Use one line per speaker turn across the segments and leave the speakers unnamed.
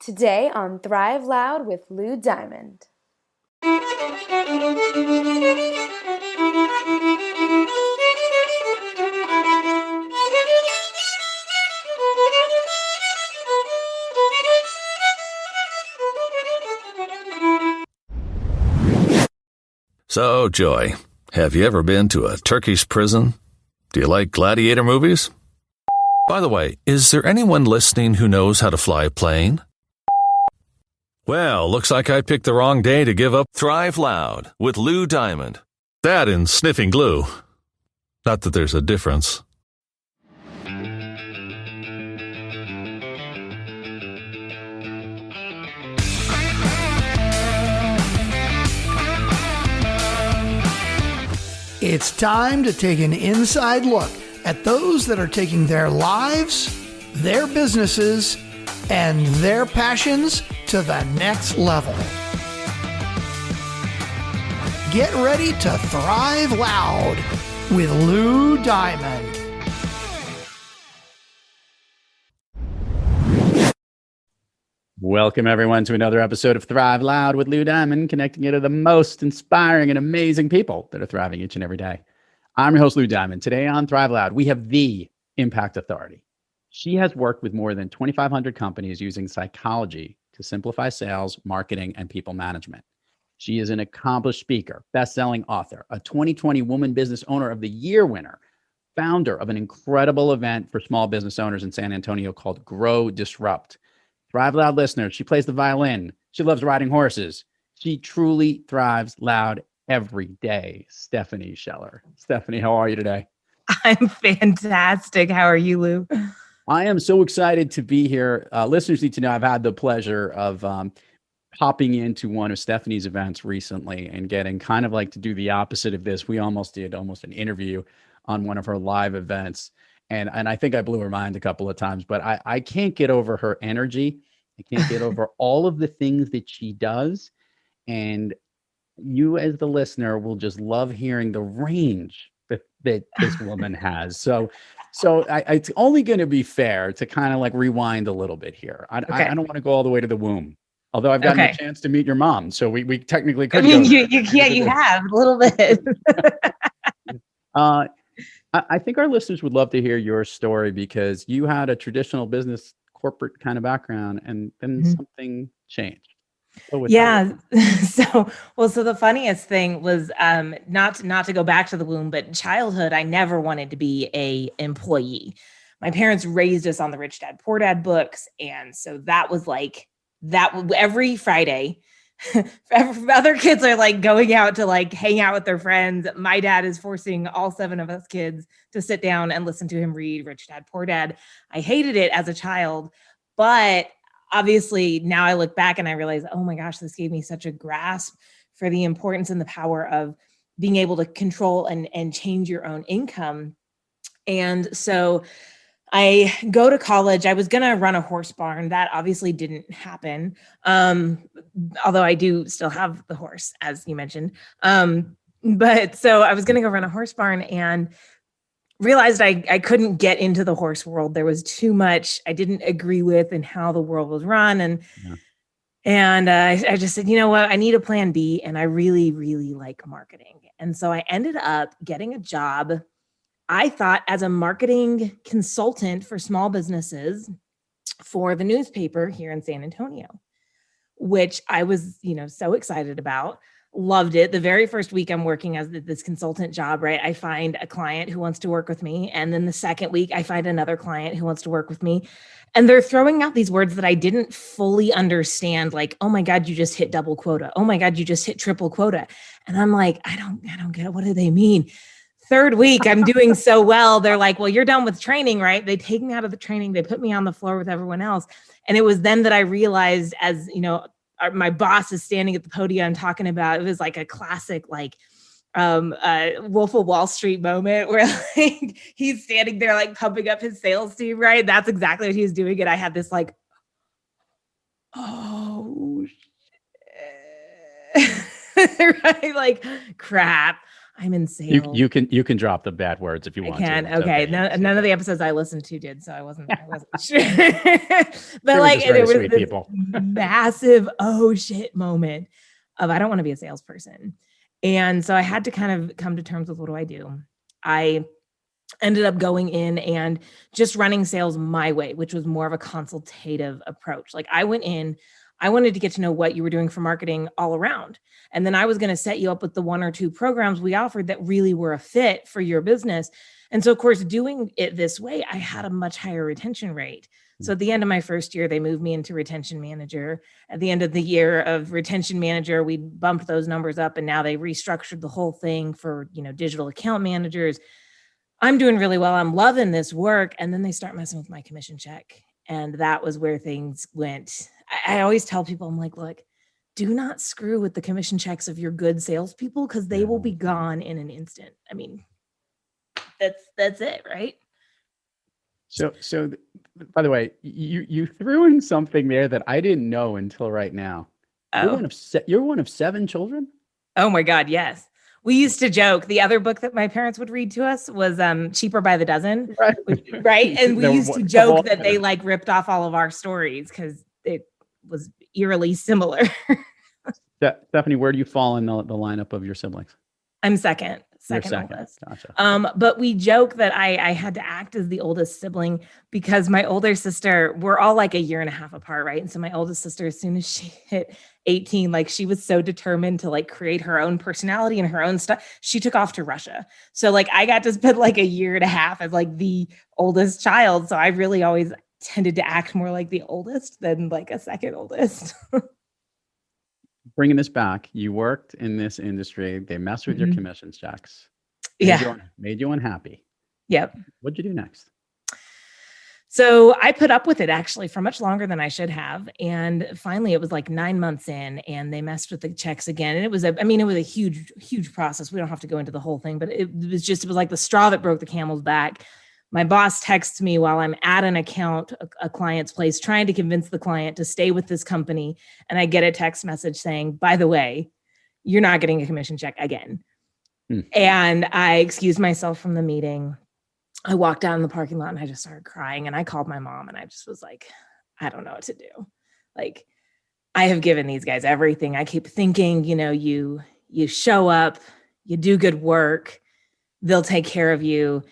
Today on Thrive Loud with Lou Diamond.
So, Joy, have you ever been to a Turkish prison? Do you like gladiator movies? By the way, is there anyone listening who knows how to fly a plane? Well, looks like I picked the wrong day to give up Thrive Loud with Lou Diamond. That and sniffing glue. Not that there's a difference.
It's time to take an inside look at those that are taking their lives, their businesses, and their passions to the next level. Get ready to thrive loud with Lou Diamond.
Welcome, everyone, to another episode of Thrive Loud with Lou Diamond, connecting you to the most inspiring and amazing people that are thriving each and every day. I'm your host, Lou Diamond. Today on Thrive Loud, we have the Impact Authority. She has worked with more than 2,500 companies using psychology to simplify sales, marketing, and people management. She is an accomplished speaker, best-selling author, a 2020 Woman Business Owner of the Year winner, founder of an incredible event for small business owners in San Antonio called Grow Disrupt. Thrive Loud listener, she plays the violin. She loves riding horses. She truly thrives loud every day. Stephanie Scheller. Stephanie, how are you today?
I'm fantastic. How are you, Lou?
I am so excited to be here. Listeners need to know I've had the pleasure of popping into one of Stephanie's events recently and getting kind of like to do the opposite of this. We almost did an interview on one of her live events. And I think I blew her mind a couple of times, but I can't get over her energy. I can't get over all of the things that she does. And you as the listener will just love hearing the range that this woman has. So it's only going to be fair to kind of like rewind a little bit here. I don't want to go all the way to the womb, although I've gotten a chance to meet your mom. So we technically could.
I mean, you have a little bit.
I think our listeners would love to hear your story because you had a traditional business corporate kind of background and then something changed.
Yeah. So the funniest thing was not to go back to the womb, but childhood, I never wanted to be a employee. My parents raised us on the Rich Dad, Poor Dad books. And so that was like that every Friday. Other kids are like going out to like hang out with their friends. My dad is forcing all 7 of us kids to sit down and listen to him read Rich Dad, Poor Dad. I hated it as a child, but obviously now I look back and I realize, oh my gosh, this gave me such a grasp for the importance and the power of being able to control and change your own income. And so I go to college. I was going to run a horse barn. That obviously didn't happen. Although I do still have the horse, as you mentioned. But so I was going to go run a horse barn and realized I couldn't get into the horse world. There was too much I didn't agree with and how the world was run. And I just said, you know what? I need a plan B. And I really, really like marketing. And so I ended up getting a job, I thought, as a marketing consultant for small businesses for the newspaper here in San Antonio, which I was, so excited about. Loved it. The very first week I'm working as this consultant job, right? I find a client who wants to work with me. And then the second week I find another client who wants to work with me. And they're throwing out these words that I didn't fully understand. Like, oh my God, you just hit double quota. Oh my God, you just hit triple quota. And I'm like, I don't get it. What do they mean? Third week, I'm doing so well. They're like, well, you're done with training, right? They take me out of the training. They put me on the floor with everyone else. And it was then that I realized, as my boss is standing at the podium talking about, it was like a classic, like Wolf of Wall Street moment where like he's standing there like pumping up his sales team, right? That's exactly what he was doing. And I had this like, oh shit. Right? Like crap. I'm in sales.
You can drop the bad words if you want
can.
to.
Okay. None of the episodes I listened to did, so I wasn't sure. But like there was
sweet
this
people.
massive oh shit moment of I don't want to be a salesperson. And so I had to kind of come to terms with what do I do? I ended up going in and just running sales my way, which was more of a consultative approach. Like I went in, I wanted to get to know what you were doing for marketing all around. And then I was going to set you up with the 1 or 2 programs we offered that really were a fit for your business. And so, of course, doing it this way, I had a much higher retention rate. So at the end of my first year, they moved me into retention manager. At the end of the year of retention manager, we bumped those numbers up, and now they restructured the whole thing for, digital account managers. I'm doing really well. I'm loving this work. And then they start messing with my commission check. And that was where things went. I always tell people, I'm like, look, do not screw with the commission checks of your good salespeople because they will be gone in an instant. I mean, that's it, right?
So by the way, you threw in something there that I didn't know until right now.
Oh.
You're one of 7 children?
Oh my God, yes. We used to joke. The other book that my parents would read to us was Cheaper by the Dozen, right? And we used to joke that they like ripped off all of our stories because it was eerily similar.
Stephanie, where do you fall in the lineup of your siblings?
I'm second oldest.
Gotcha.
But we joke that I had to act as the oldest sibling because my older sister, we're all like a year and a half apart, right? And so my oldest sister, as soon as she hit 18, like she was so determined to like create her own personality and her own stuff. She took off to Russia. So like I got to spend like a year and a half as like the oldest child. So I really always tended to act more like the oldest than like a second oldest.
Bringing this back, you worked in this industry. They messed with your commission checks. Made you unhappy.
Yep.
What'd you do next?
So I put up with it actually for much longer than I should have. And finally it was like 9 months in and they messed with the checks again. And it was a huge, huge process. We don't have to go into the whole thing, but it was like the straw that broke the camel's back. My boss texts me while I'm at an account, a client's place, trying to convince the client to stay with this company. And I get a text message saying, by the way, you're not getting a commission check again. And I excused myself from the meeting. I walked out in the parking lot and I just started crying. And I called my mom and I just was like, I don't know what to do. Like, I have given these guys everything. I keep thinking, you show up, you do good work, they'll take care of you.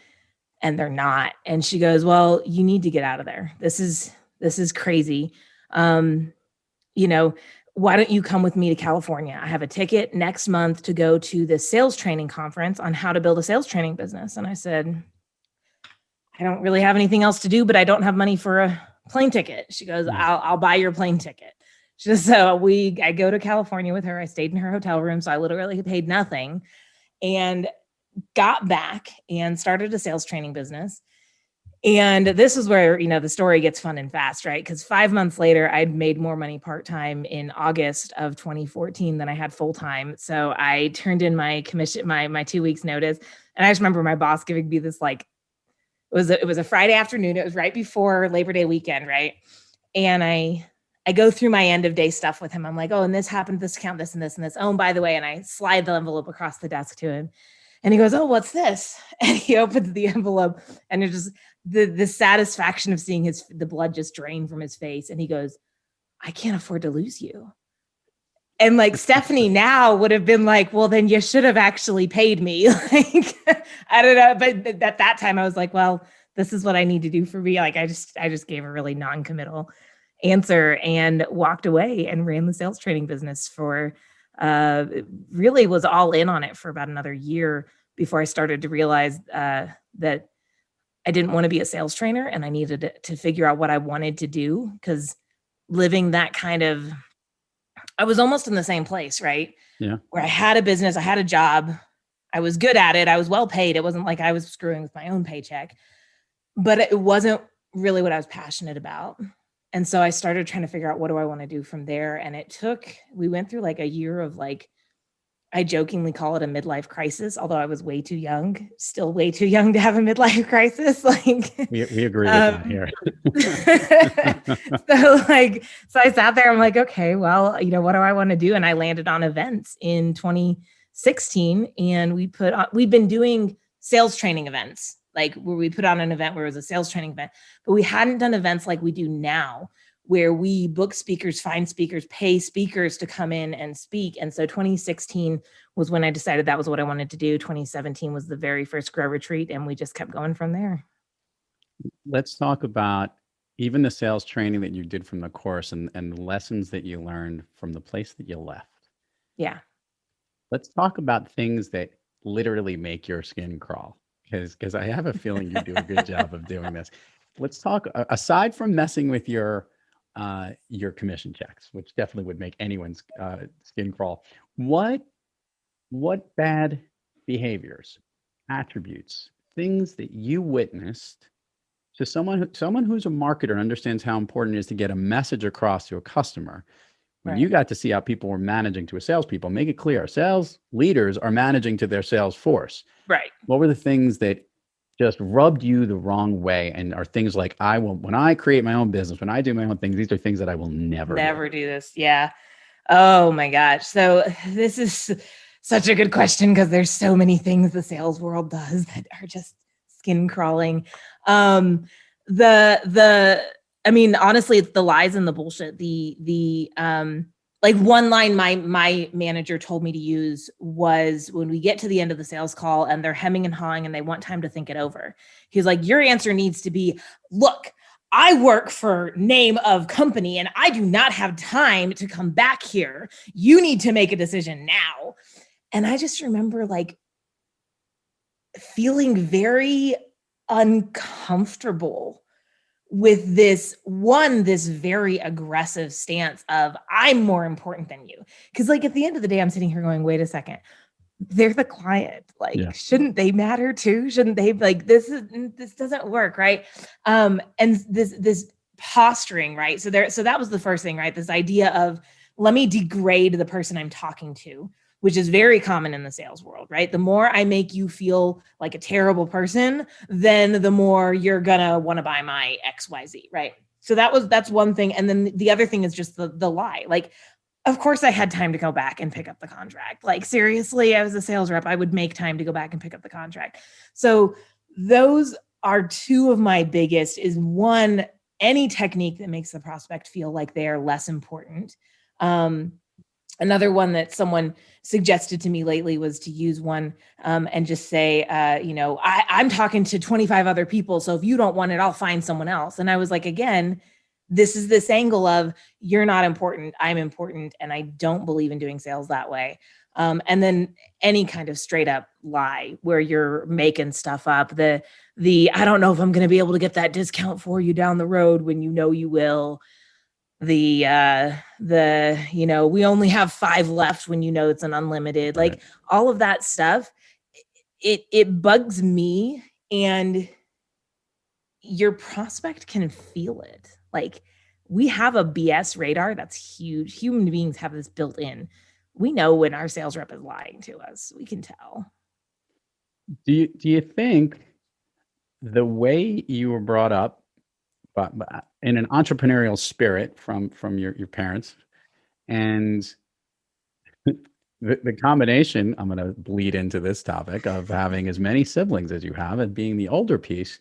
And they're not. And she goes, well, you need to get out of there. This is crazy. Why don't you come with me to California? I have a ticket next month to go to this sales training conference on how to build a sales training business. And I said, I don't really have anything else to do, but I don't have money for a plane ticket. She goes, I'll buy your plane ticket. I go to California with her. I stayed in her hotel room. So I literally paid nothing. And got back and started a sales training business. And this is where, the story gets fun and fast, right? Because 5 months later, I'd made more money part-time in August of 2014 than I had full-time. So I turned in my commission, my 2 weeks notice. And I just remember my boss giving me this, like, it was a Friday afternoon. It was right before Labor Day weekend, right? And I go through my end of day stuff with him. I'm like, oh, and this happened, this account, this and this and this. Oh, and by the way, and I slide the envelope across the desk to him. And he goes, oh, what's this? And he opens the envelope and it's just the satisfaction of seeing the blood just drain from his face. And he goes, I can't afford to lose you. And like Stephanie now would have been like, well, then you should have actually paid me. Like, I don't know. But at that time I was like, well, this is what I need to do for me. Like, I just gave a really non-committal answer and walked away and ran the sales training business for really was all in on it for about another year before I started to realize that I didn't want to be a sales trainer and I needed to figure out what I wanted to do, because living that kind of, I was almost in the same place, right?
Yeah.
Where I had a business, I had a job, I was good at it, I was well paid. It wasn't like I was screwing with my own paycheck, but it wasn't really what I was passionate about. And so I started trying to figure out what do I want to do from there. And we went through like a year of like, I jokingly call it a midlife crisis, although I was way too young, still way too young to have a midlife crisis. Like
we agree with that here.
So I sat there, I'm like, okay, well, what do I want to do? And I landed on events in 2016, and we've been doing sales training events, like where we put on an event where it was a sales training event, but we hadn't done events like we do now, where we book speakers, find speakers, pay speakers to come in and speak. And so 2016 was when I decided that was what I wanted to do. 2017 was the very first Grow Retreat, and we just kept going from there.
Let's talk about even the sales training that you did from the course and the lessons that you learned from the place that you left.
Yeah.
Let's talk about things that literally make your skin crawl, because I have a feeling you do a good job of doing this. Let's talk, aside from messing with your commission checks, which definitely would make anyone's skin crawl. What bad behaviors, attributes, things that you witnessed to someone who's a marketer and understands how important it is to get a message across to a customer? When you got to see how people were managing to a salespeople, make it clear, sales leaders are managing to their sales force.
Right.
What were the things that just rubbed you the wrong way, and are things like, when I create my own business, when I do my own things, these are things that I will never
do this. Yeah. Oh my gosh. So this is such a good question, because there's so many things the sales world does that are just skin crawling. I mean, honestly, it's the lies and the bullshit. Like one line my manager told me to use was, when we get to the end of the sales call and they're hemming and hawing and they want time to think it over, he's like, your answer needs to be, look, I work for name of company and I do not have time to come back here. You need to make a decision now. And I just remember like feeling very uncomfortable with this very aggressive stance of, I'm more important than you. Because like at the end of the day, I'm sitting here going, wait a second, they're the client. Like, shouldn't they matter too? Shouldn't they, like, this doesn't work, right? And this posturing, right? So that was the first thing, right? This idea of, let me degrade the person I'm talking to, which is very common in the sales world, right? The more I make you feel like a terrible person, then the more you're gonna want to buy my XYZ, right? So that's one thing. And then the other thing is just the lie. Like, of course I had time to go back and pick up the contract. Like, seriously, I was a sales rep. I would make time to go back and pick up the contract. So those are two of my biggest. Is one, any technique that makes the prospect feel like they're less important. Another one that someone suggested to me lately was to use one and just say, I'm talking to 25 other people, so if you don't want it, I'll find someone else. And I was like, again, this is this angle of, you're not important, I'm important, and I don't believe in doing sales that way. And then any kind of straight up lie where you're making stuff up. The I don't know if I'm going to be able to get that discount for you down the road when you know you will. We only have 5 left when you know it's an unlimited, like all of that stuff. It bugs me, and your prospect can feel it. Like, we have a BS radar that's huge. Human beings have this built in. We know when our sales rep is lying to us. We can tell.
Do you think the way you were brought up, but in an entrepreneurial spirit from your parents, and the combination, I'm going to bleed into this topic, of having as many siblings as you have and being the older piece,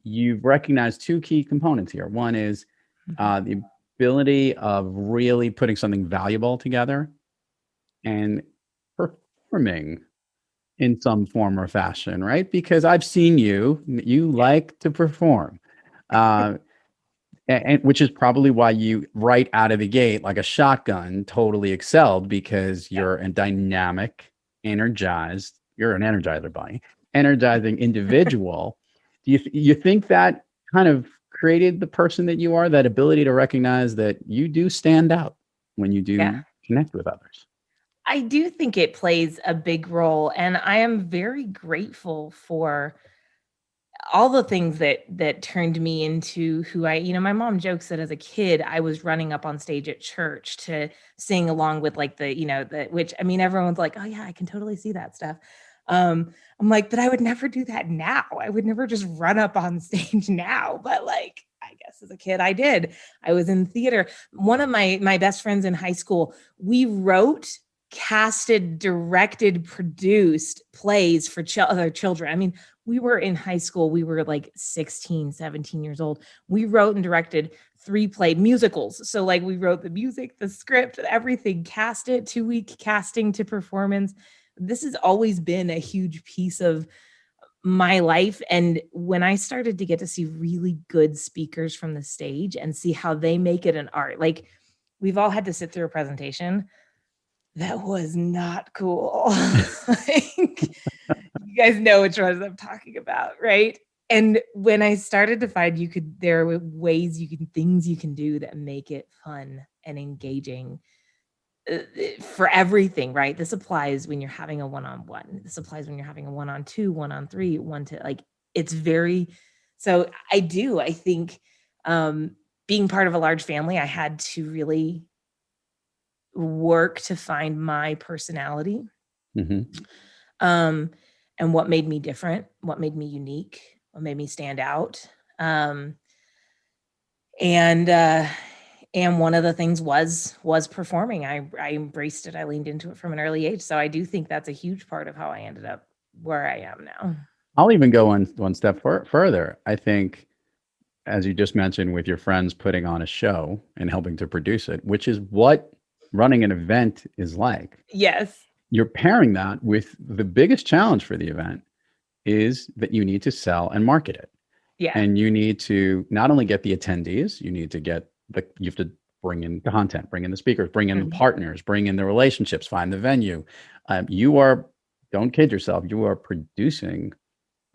you've recognized 2 key components here. One is the ability of really putting something valuable together and performing in some form or fashion, right? Because I've seen you like to perform, and which is probably why you, right out of the gate, like a shotgun, totally excelled, because you're a dynamic, energized, you're an energizer bunny, energizing individual. Do you think that kind of created the person that you are, that ability to recognize that you do stand out when you do connect with others?
I do think it plays a big role, and I am very grateful for all the things that turned me into who my mom jokes that as a kid, I was running up on stage at church to sing along with like which, I mean, everyone's like, oh yeah, I can totally see that stuff. I'm like, but I would never do that now. I would never just run up on stage now. But like, I guess as a kid, I did. I was in theater. One of my best friends in high school, we wrote casted, directed, produced plays for other children. I mean, we were in high school. We were like 16, 17 years old. We wrote and directed 3 play musicals. So like we wrote the music, the script, everything, cast it, 2-week casting to performance. This has always been a huge piece of my life. And when I started to get to see really good speakers from the stage and see how they make it an art, like we've all had to sit through a presentation that was not cool. Like, you guys know which ones I'm talking about, right? And when I started to find there were ways things you can do that make it fun and engaging for everything, right? This applies when you're having a one-on-one. This applies when you're having a one-on-2, one-on-3, like it's so I think being part of a large family, I had to really work to find my personality. And what made me different, what made me unique, what made me stand out. And one of the things was performing. I embraced it. I leaned into it from an early age. So I do think that's a huge part of how I ended up where I am now.
I'll even go one step further. I think, as you just mentioned, with your friends putting on a show and helping to produce it, which is what running an event is like.
Yes.
You're pairing that with the biggest challenge for the event is that you need to sell and market it.
Yeah.
And you need to not only get the attendees, you need to you have to bring in content, bring in the speakers, bring in the partners, bring in the relationships, find the venue. Don't kid yourself, you are producing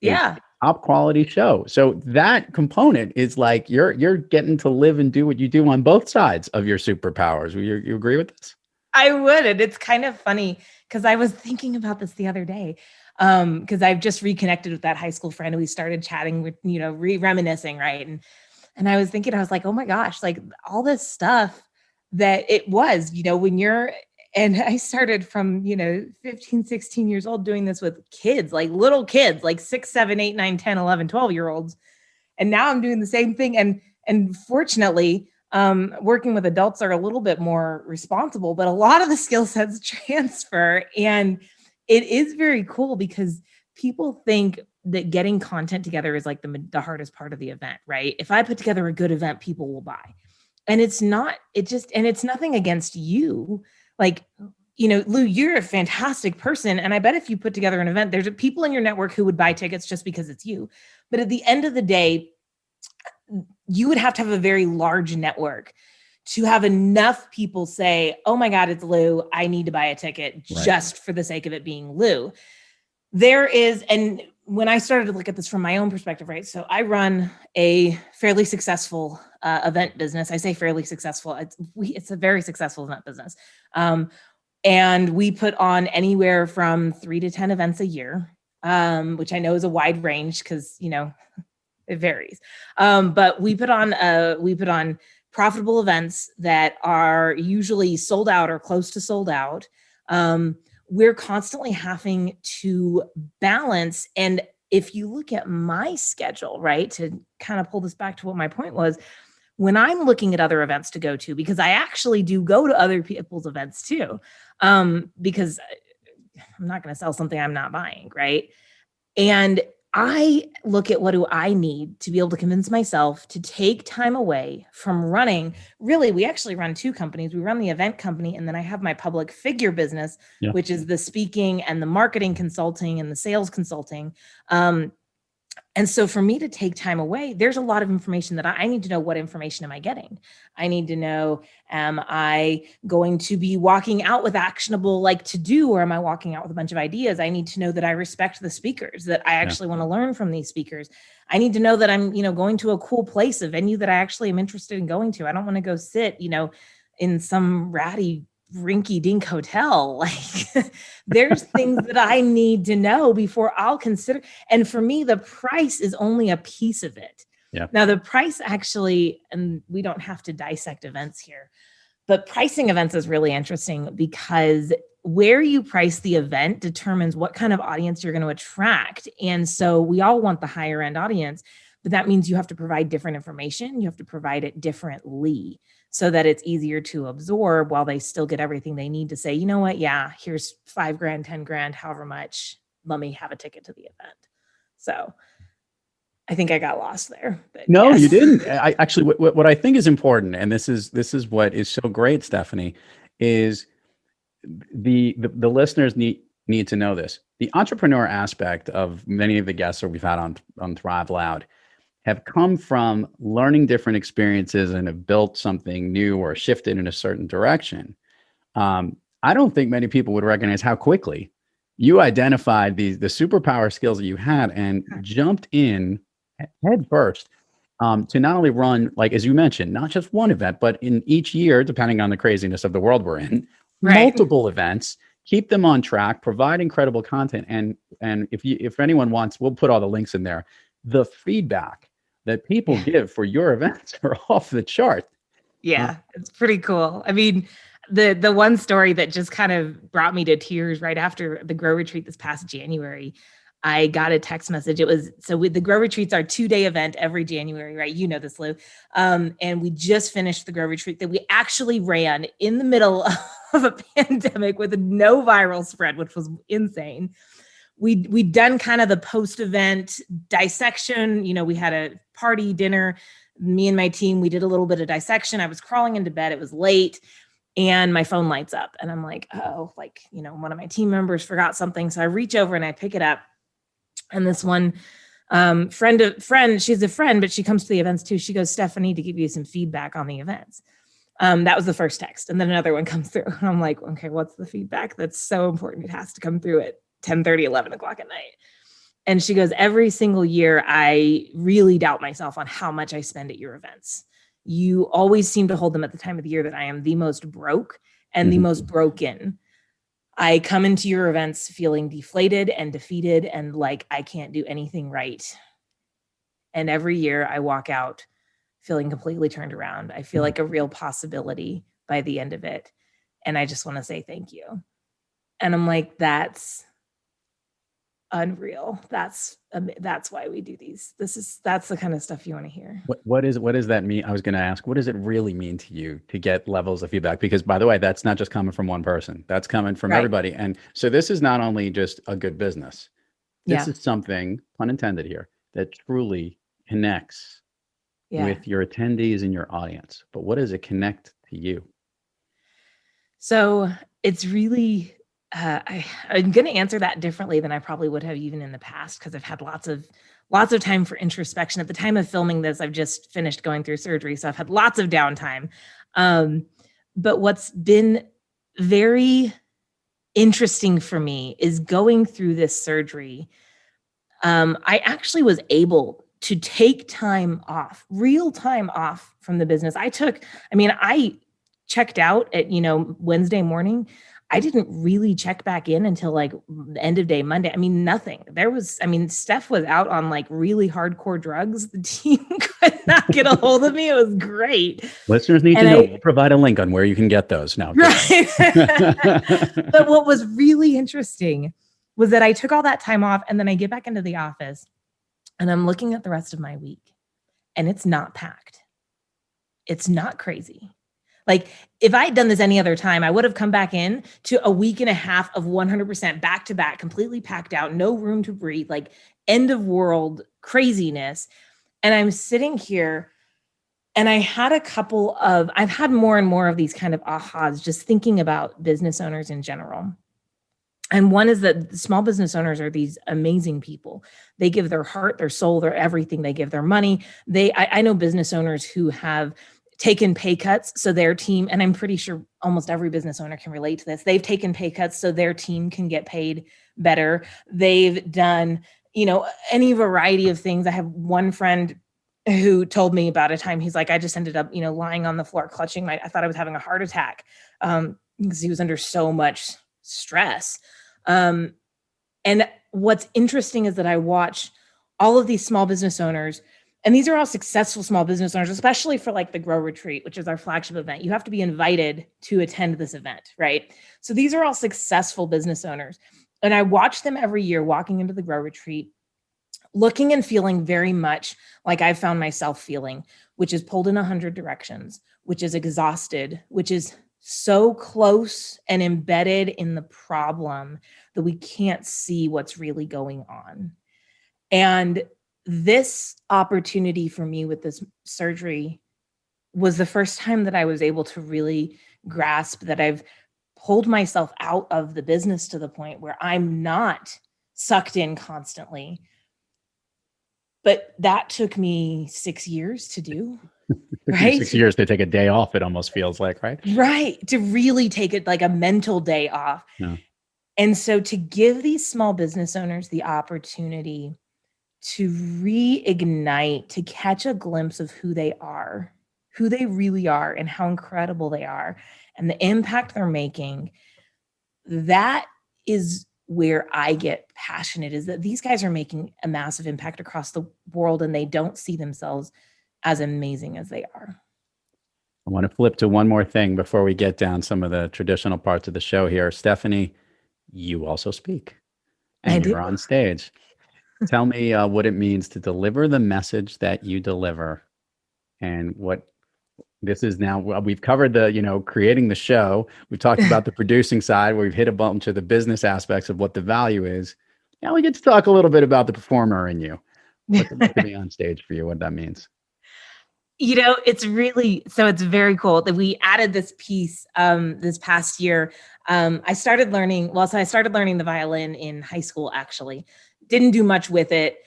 a top quality show. So that component is like, you're getting to live and do what you do on both sides of your superpowers. You agree with this?
I would. And it's kind of funny because I was thinking about this the other day. Because I've just reconnected with that high school friend and we started chatting with, reminiscing, right? And I was thinking, I was like, oh my gosh, like all this stuff that it was, and I started from, 15, 16 years old doing this with kids, like little kids, like 6, 7, 8, 9, 10, 11, 12-year-olds. And now I'm doing the same thing. And fortunately, working with adults are a little bit more responsible, but a lot of the skill sets transfer. And it is very cool because people think that getting content together is like the hardest part of the event, right? If I put together a good event, people will buy. And it's not, and it's nothing against you. Like, Lou, you're a fantastic person. And I bet if you put together an event, there's people in your network who would buy tickets just because it's you. But at the end of the day, you would have to have a very large network to have enough people say, oh my God, it's Lou, I need to buy a ticket just for the sake of it being Lou. And when I started to look at this from my own perspective, right? So I run a fairly successful event business. I say fairly successful. It's a very successful event business. And we put on anywhere from 3 to 10 events a year, which I know is a wide range because, it varies. But we put on profitable events that are usually sold out or close to sold out. We're constantly having to balance. And if you look at my schedule, right, to kind of pull this back to what my point was, when I'm looking at other events to go to, because I actually do go to other people's events too, because I'm not going to sell something I'm not buying, right? And I look at what do I need to be able to convince myself to take time away from running. Really, we actually run 2 companies. We run the event company, and then I have my public figure business, which is the speaking and the marketing consulting and the sales consulting. And so for me to take time away, there's a lot of information that I need to know. What information am I getting? I need to know, am I going to be walking out with actionable to do, or am I walking out with a bunch of ideas? I need to know that I respect the speakers, that I actually want to learn from these speakers. I need to know that I'm, going to a cool place, a venue that I actually am interested in going to. I don't want to go sit, in some ratty rinky-dink hotel. There's things that I need to know before I'll consider. And for me, the price is only a piece of it.
Yeah.
Now the price actually, and we don't have to dissect events here, but pricing events is really interesting because where you price the event determines what kind of audience you're going to attract. And so we all want the higher end audience, but that means you have to provide different information. You have to provide it differently. so that it's easier to absorb while they still get everything they need to say, you know what? Yeah, here's $5,000, $10,000, however much, let me have a ticket to the event. So I think I got lost there. But
No,
yes.
you didn't. I actually, what I think is important, and this is what is so great, Stephanie, is the listeners need to know this. The entrepreneur aspect of many of the guests that we've had on Thrive Loud have come from learning different experiences and have built something new or shifted in a certain direction. I don't think many people would recognize how quickly you identified the superpower skills that you had and jumped in head first to not only run, like, as you mentioned, not just one event, but in each year, depending on the craziness of the world we're in, multiple events, keep them on track, provide incredible content. And if anyone wants, we'll put all the links in there. The feedback that people give for your events are off the chart.
Yeah, it's pretty cool. I mean, the one story that just kind of brought me to tears right after the Grow Retreat this past January, I got a text message. It was, so with the Grow Retreats, our 2-day event every January, right? You know this, Lou. And we just finished the Grow Retreat that we actually ran in the middle of a pandemic with no viral spread, which was insane. We'd done kind of the post-event dissection. You know, we had a party, dinner, me and my team, we did a little bit of dissection. I was crawling into bed. It was late. And my phone lights up and I'm like, oh, like, you know, one of my team members forgot something. So I reach over and I pick it up. And this one friend, she's a friend, but she comes to the events too. She goes, Steph, I need to give you some feedback on the events. That was the first text. And then another one comes through. And I'm like, okay, what's the feedback? That's so important. It has to come through at 10:30, 11 o'clock at night. And she goes, every single year, I really doubt myself on how much I spend at your events. You always seem to hold them at the time of the year that I am the most broke and the most broken. I come into your events feeling deflated and defeated and like I can't do anything right. And every year I walk out feeling completely turned around. I feel like a real possibility by the end of it. And I just want to say thank you. And I'm like, that's unreal. That's why we do these. That's the kind of stuff you want to hear.
What does that mean? I was going to ask, what does it really mean to you to get levels of feedback? Because by the way, that's not just coming from one person. That's coming from everybody. And so this is not only just a good business. This is something, pun intended here, that truly connects with your attendees and your audience. But what does it connect to you?
So it's really, I'm going to answer that differently than I probably would have even in the past, because I've had lots of time for introspection. At the time of filming this, I've just finished going through surgery, so I've had lots of downtime. But what's been very interesting for me is going through this surgery. I actually was able to take time off, real time off from the business. I checked out at, Wednesday morning. I didn't really check back in until like end of day Monday. I mean, nothing. Steph was out on like really hardcore drugs. The team could not get a hold of me. It was great.
Listeners need to know. We'll provide a link on where you can get those now.
Right. But what was really interesting was that I took all that time off and then I get back into the office and I'm looking at the rest of my week and it's not packed. It's not crazy. Like if I had done this any other time, I would have come back in to a week and a half of 100% back to back, completely packed out, no room to breathe, like end of world craziness. And I'm sitting here and I've had more and more of these kind of ahas, just thinking about business owners in general. And one is that small business owners are these amazing people. They give their heart, their soul, their everything. They give their money. I know business owners who have taken pay cuts so their team, and I'm pretty sure almost every business owner can relate to this. They've taken pay cuts so their team can get paid better. They've done, any variety of things. I have one friend who told me about a time he's like, I just ended up, lying on the floor, clutching I thought I was having a heart attack because he was under so much stress. And what's interesting is that I watch all of these small business owners, and these are all successful small business owners, especially for like the Grow Retreat, which is our flagship event. You have to be invited to attend this event, right? So these are all successful business owners. And I watch them every year walking into the Grow Retreat, looking and feeling very much like I've found myself feeling, which is pulled in 100 directions, which is exhausted, which is so close and embedded in the problem that we can't see what's really going on. And this opportunity for me with this surgery was the first time that I was able to really grasp that I've pulled myself out of the business to the point where I'm not sucked in constantly. But that took me 6 years to do. Right?
6 years to take a day off, it almost feels like, right?
Right. To really take it like a mental day off.
Yeah.
And so to give these small business owners the opportunity to reignite, to catch a glimpse of who they are, who they really are, and how incredible they are, and the impact they're making, that is where I get passionate, is that these guys are making a massive impact across the world and they don't see themselves as amazing as they are.
I want to flip to one more thing before we get down some of the traditional parts of the show here. Stephanie, you also speak and you're on stage. Tell me what it means to deliver the message that you deliver, and what this is now. We've covered the, creating the show. We've talked about the producing side, where we've hit a bunch of the business aspects of what the value is. Now we get to talk a little bit about the performer in you. What's it like to be on stage for you? What that means?
It's very cool that we added this piece this past year. I started learning the violin in high school, actually. Didn't do much with it.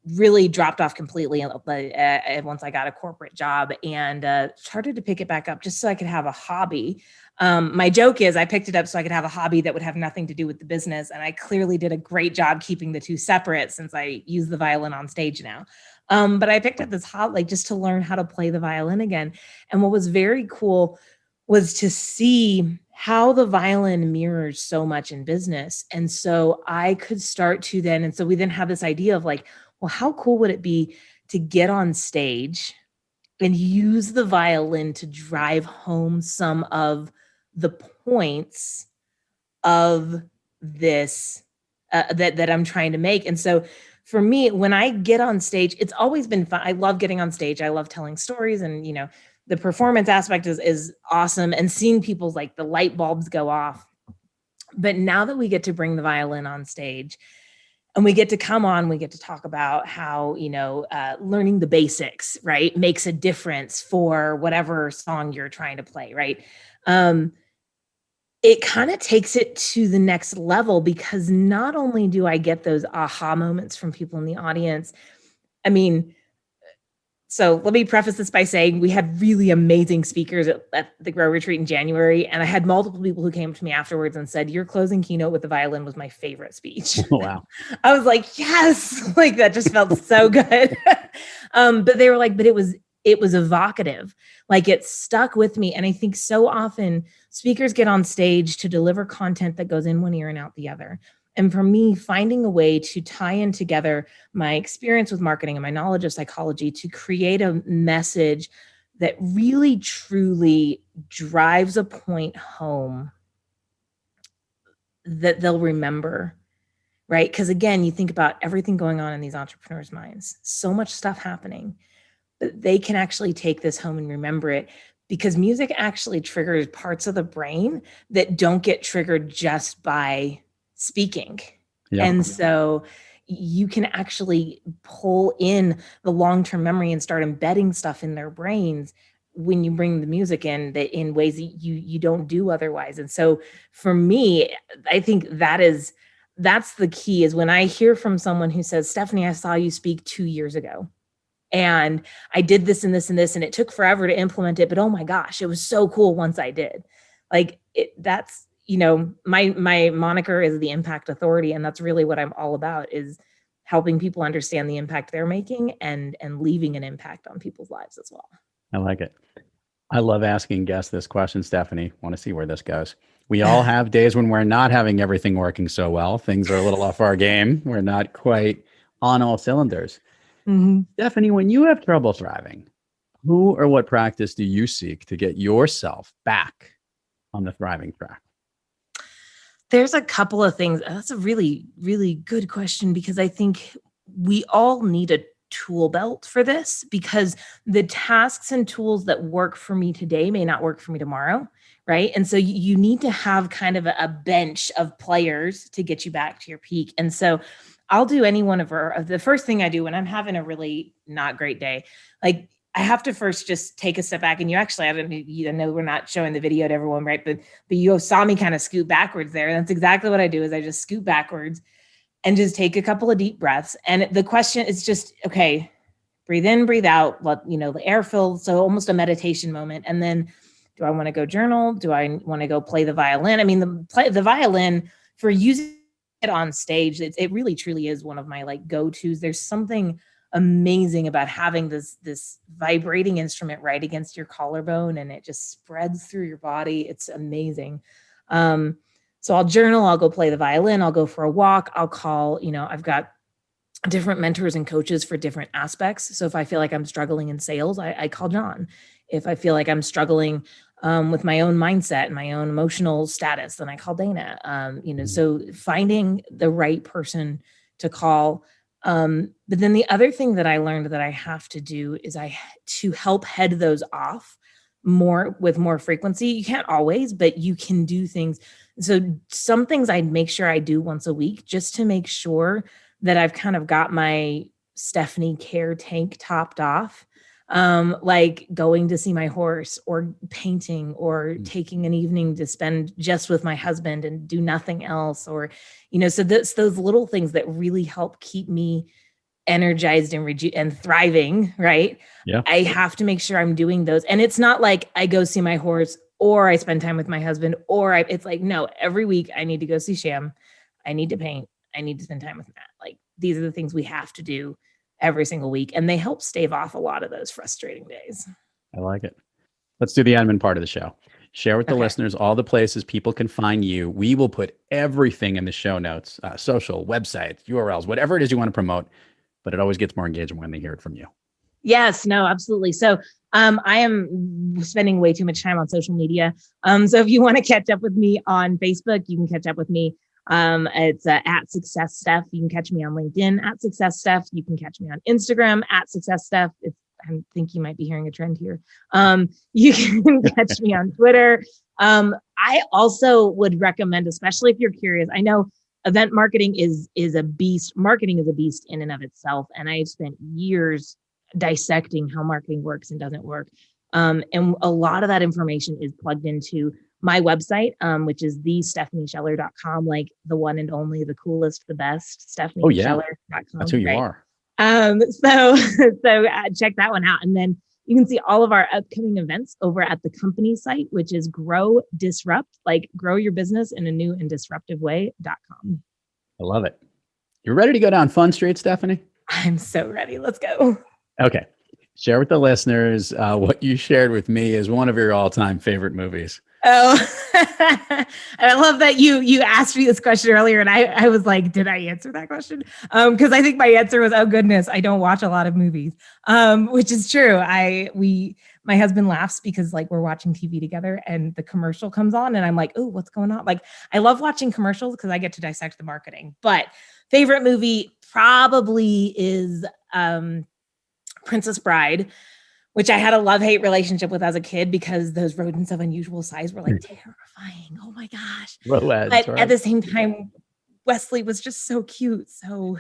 Really dropped off completely once I got a corporate job, and started to pick it back up just so I could have a hobby. My joke is I picked it up so I could have a hobby that would have nothing to do with the business. And I clearly did a great job keeping the two separate, since I use the violin on stage now. But I picked up this hobby just to learn how to play the violin again. And what was very cool was to see how the violin mirrors so much in business. And so I could start to then, and so we then have this idea of like, well, how cool would it be to get on stage and use the violin to drive home some of the points of this that I'm trying to make. And so for me, when I get on stage, it's always been fun. I love getting on stage. I love telling stories, and the performance aspect is awesome, and seeing people's like the light bulbs go off. But now that we get to bring the violin on stage and we get to come on, we get to talk about how, learning the basics, right, makes a difference for whatever song you're trying to play, right? It kind of takes it to the next level, because not only do I get those aha moments from people in the audience, so let me preface this by saying we had really amazing speakers at the Grow Retreat in January. And I had multiple people who came to me afterwards and said, your closing keynote with the violin was my favorite speech.
Oh, wow.
I was like, yes, like that just felt so good. But they were like, but it was evocative. Like it stuck with me. And I think so often speakers get on stage to deliver content that goes in one ear and out the other. And for me, finding a way to tie in together my experience with marketing and my knowledge of psychology to create a message that really, truly drives a point home that they'll remember, right? Because again, you think about everything going on in these entrepreneurs' minds, so much stuff happening, but they can actually take this home and remember it, because music actually triggers parts of the brain that don't get triggered just by speaking. Yeah. And so you can actually pull in the long-term memory and start embedding stuff in their brains when you bring the music in, that in ways that you don't do otherwise. And so for me, I think that's the key, is when I hear from someone who says, Stephanie, I saw you speak 2 years ago and I did this and this and this, and it took forever to implement it, but oh my gosh, it was so cool once I did. Like that's, my moniker is the Impact Authority. And that's really what I'm all about, is helping people understand the impact they're making and leaving an impact on people's lives as well.
I like it. I love asking guests this question, Stephanie. Want to see where this goes. We all have days when we're not having everything working so well. Things are a little off our game. We're not quite on all cylinders. Mm-hmm. Stephanie, when you have trouble thriving, who or what practice do you seek to get yourself back on the thriving track?
There's a couple of things. That's a really, really good question, because I think we all need a tool belt for this, because the tasks and tools that work for me today may not work for me tomorrow. Right. And so you need to have kind of a bench of players to get you back to your peak. And so I'll do any one of the first thing I do when I'm having a really not great day, like I have to first just take a step back. And I know we're not showing the video to everyone, right? But you saw me kind of scoot backwards there. That's exactly what I do, is I just scoot backwards and just take a couple of deep breaths. And the question is just, okay, breathe in, breathe out, let the air fill. So almost a meditation moment. And then, do I want to go journal? Do I want to go play the violin? I mean, the violin, for using it on stage, it really truly is one of my like go-tos. There's something amazing about having this vibrating instrument right against your collarbone, and it just spreads through your body. It's amazing. So I'll journal, I'll go play the violin, I'll go for a walk, I'll call, I've got different mentors and coaches for different aspects. So if I feel like I'm struggling in sales, I call John. If I feel like I'm struggling with my own mindset and my own emotional status, then I call Dana. So finding the right person to call. But then the other thing that I learned that I have to do is to help head those off with more frequency. You can't always, but you can do things. So some things I'd make sure I do once a week, just to make sure that I've kind of got my Stephanie care tank topped off. Like going to see my horse, or painting, or taking an evening to spend just with my husband and do nothing else. Or, so those little things that really help keep me energized and thriving. Right.
Yeah.
I have to make sure I'm doing those. And it's not like I go see my horse, or I spend time with my husband, it's like, no, every week I need to go see Sham. I need to paint. I need to spend time with Matt. Like, these are the things we have to do every single week. And they help stave off a lot of those frustrating days.
I like it. Let's do the admin part of the show. Share with the listeners all the places people can find you. We will put everything in the show notes, social, website, URLs, whatever it is you want to promote, but it always gets more engagement when they hear it from you.
Yes, no, absolutely. So I am spending way too much time on social media. So if you want to catch up with me on Facebook, you can catch up with me. It's at Success Steph. You can catch me on LinkedIn at Success Steph. You can catch me on Instagram at Success Steph. I think you might be hearing a trend here. You can catch me on Twitter. I also would recommend, especially if you're curious, I know event marketing is a beast. Marketing is a beast in and of itself. And I've spent years dissecting how marketing works and doesn't work. And a lot of that information is plugged into my website, which is thestephaniescheller.com, like the one and only, the coolest, the best, stephaniescheller.com.
That's who you are.
So check that one out. And then you can see all of our upcoming events over at the company site, which is Grow Disrupt, like grow your business in a new and disruptive way.com.
I love it. You ready to go down Fun Street, Stephanie?
I'm so ready. Let's go.
Okay. Share with the listeners what you shared with me is one of your all-time favorite movies.
Oh, and I love that you asked me this question earlier, and I was like, did I answer that question? Because I think my answer was, oh goodness, I don't watch a lot of movies, which is true. My husband laughs because like we're watching TV together and the commercial comes on and I'm like, oh, what's going on? Like, I love watching commercials because I get to dissect the marketing. But favorite movie probably is Princess Bride, which I had a love-hate relationship with as a kid because those rodents of unusual size were like terrifying. Oh my gosh. But at the same time, Wesley was just so cute. So,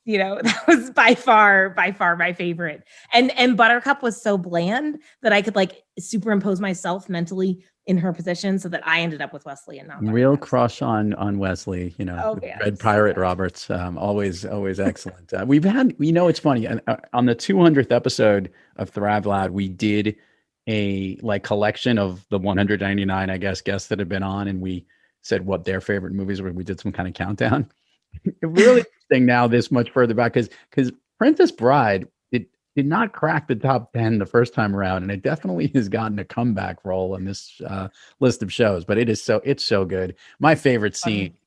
that was by far my favorite. And Buttercup was so bland that I could like superimpose myself mentally in her position so that I ended up with Wesley and not Buttercup.
Real crush on Wesley, Red Pirate Roberts. Always excellent. We've had, it's funny. On the 200th episode of Thrive Loud, we did a collection of the 199, I guess, guests that have been on, and we said what their favorite movies were. We did some kind of countdown. Really interesting now, this much further back, because Princess Bride, it did not crack the top 10 the first time around, and it definitely has gotten a comeback role in this list of shows. But it's so good. My favorite scene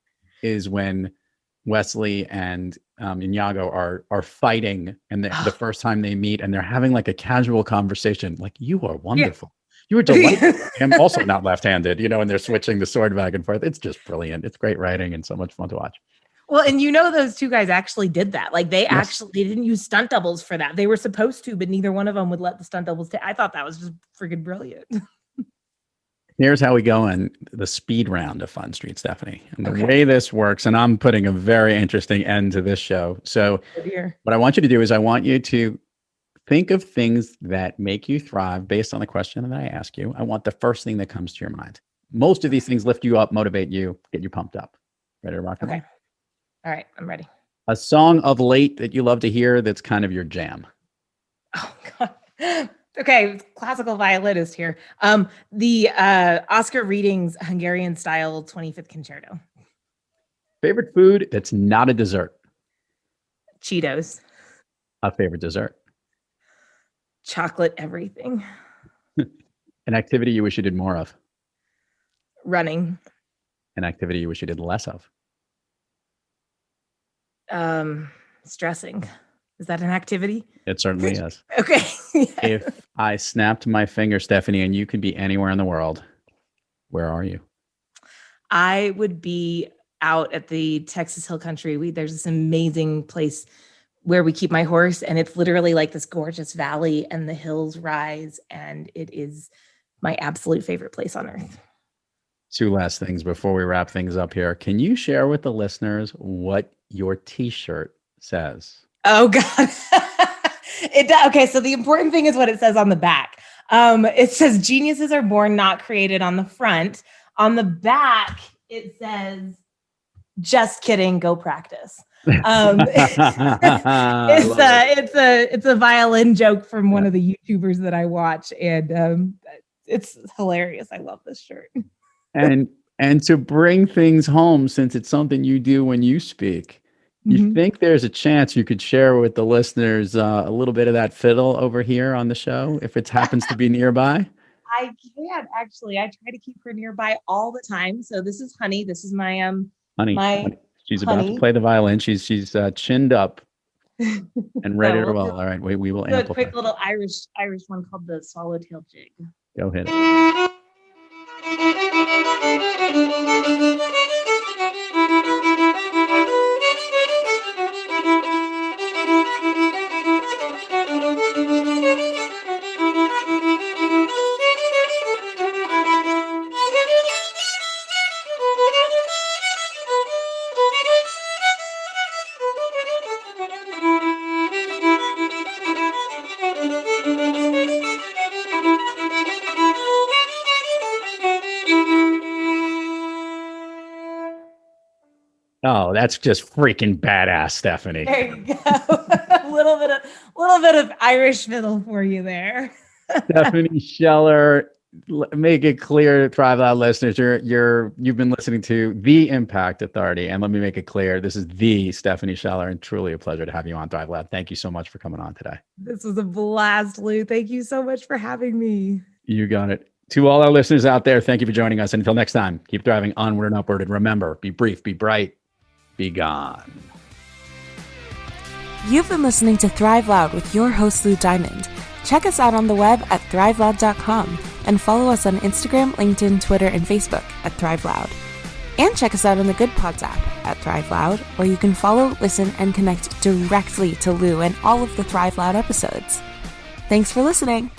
is when Wesley and Inyago are fighting, and the first time they meet, and they're having like a casual conversation, like, you are wonderful. Yeah. You were delightful. I'm also not left-handed, and they're switching the sword back and forth. It's just brilliant. It's great writing and so much fun to watch.
Well, and those two guys actually did that. Like they didn't use stunt doubles for that. They were supposed to, but neither one of them would let the stunt doubles I thought that was just freaking brilliant.
Here's how we go in the speed round of Fun Street, Stephanie. And the way this works, and I'm putting a very interesting end to this show. So what I want you to do is I want you to think of things that make you thrive based on the question that I ask you. I want the first thing that comes to your mind. Most of these things lift you up, motivate you, get you pumped up. Ready to rock and roll?
Okay. All right. I'm ready.
A song of late that you love to hear that's kind of your jam.
Oh, God. Okay, classical violinist here. The Oscar Readings Hungarian style 25th concerto.
Favorite food that's not a dessert.
Cheetos.
A favorite dessert.
Chocolate everything.
An activity you wish you did more of.
Running.
An activity you wish you did less of.
Stressing. Is that an activity?
It certainly is.
Okay.
If I snapped my finger, Stephanie, and you could be anywhere in the world, where are you?
I would be out at the Texas Hill Country. There's this amazing place where we keep my horse, and it's literally like this gorgeous valley and the hills rise, and it is my absolute favorite place on earth.
Two last things before we wrap things up here. Can you share with the listeners what your t-shirt says?
Oh, God. Okay, so the important thing is what it says on the back. It says geniuses are born, not created on the front. On the back, it says, just kidding, go practice. It's a violin joke from one of the YouTubers that I watch, and it's hilarious. I love this shirt.
And to bring things home, since it's something you do when you speak, you think there's a chance you could share with the listeners a little bit of that fiddle over here on the show, if it happens to be nearby?
I can't, actually. I try to keep her nearby all the time. So this is Honey. This is my
Honey. She's about to play the violin. She's chinned up and ready to roll. All right, we will amplify.
A quick little Irish one called the Swallowtail Jig.
Go ahead. Oh, that's just freaking badass, Stephanie.
There you go. a little bit of Irish fiddle for you there.
Stephanie Scheller, make it clear, Thrive Loud listeners, you've been listening to The Impact Authority, and let me make it clear, this is the Stephanie Scheller, and truly a pleasure to have you on Thrive Loud. Thank you so much for coming on today.
This was a blast, Lou. Thank you so much for having me.
You got it. To all our listeners out there, thank you for joining us. And until next time, keep thriving onward and upward. And remember, be brief, be bright, be gone.
You've been listening to Thrive Loud with your host, Lou Diamond. Check us out on the web at thriveloud.com and follow us on Instagram, LinkedIn, Twitter, and Facebook at Thrive Loud. And check us out on the Good Pods app at Thrive Loud, where you can follow, listen, and connect directly to Lou and all of the Thrive Loud episodes. Thanks for listening.